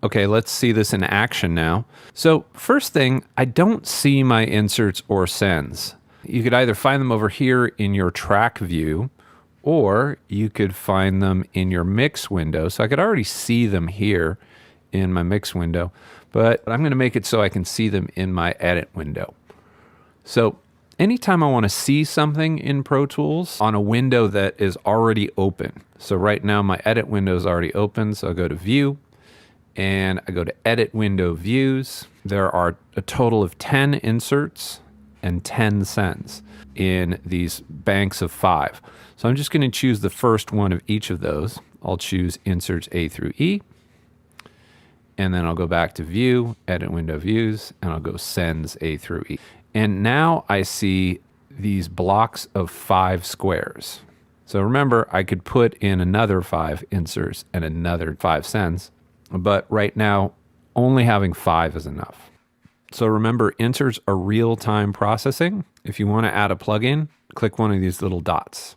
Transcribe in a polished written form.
Okay, let's see this in action now. So first thing, I don't see my inserts or sends. You could either find them over here in your track view, or you could find them in your mix window. So I could already see them here in my mix window, but I'm going to make it so I can see them in my edit window. So anytime I want to see something in Pro Tools on a window that is already open. So right now my edit window is already open. So I'll go to View and I go to Edit Window Views. There are a total of 10 inserts and 10 sends in these banks of 5. So I'm just going to choose the first one of each of those. I'll choose Inserts A through E. And then I'll go back to View, Edit Window Views, and I'll go Sends A through E. And now I see these blocks of 5 squares. So remember, I could put in another 5 inserts and another 5 sends, but right now, only having 5 is enough. So remember, inserts are real-time processing. If you want to add a plugin, click one of these little dots.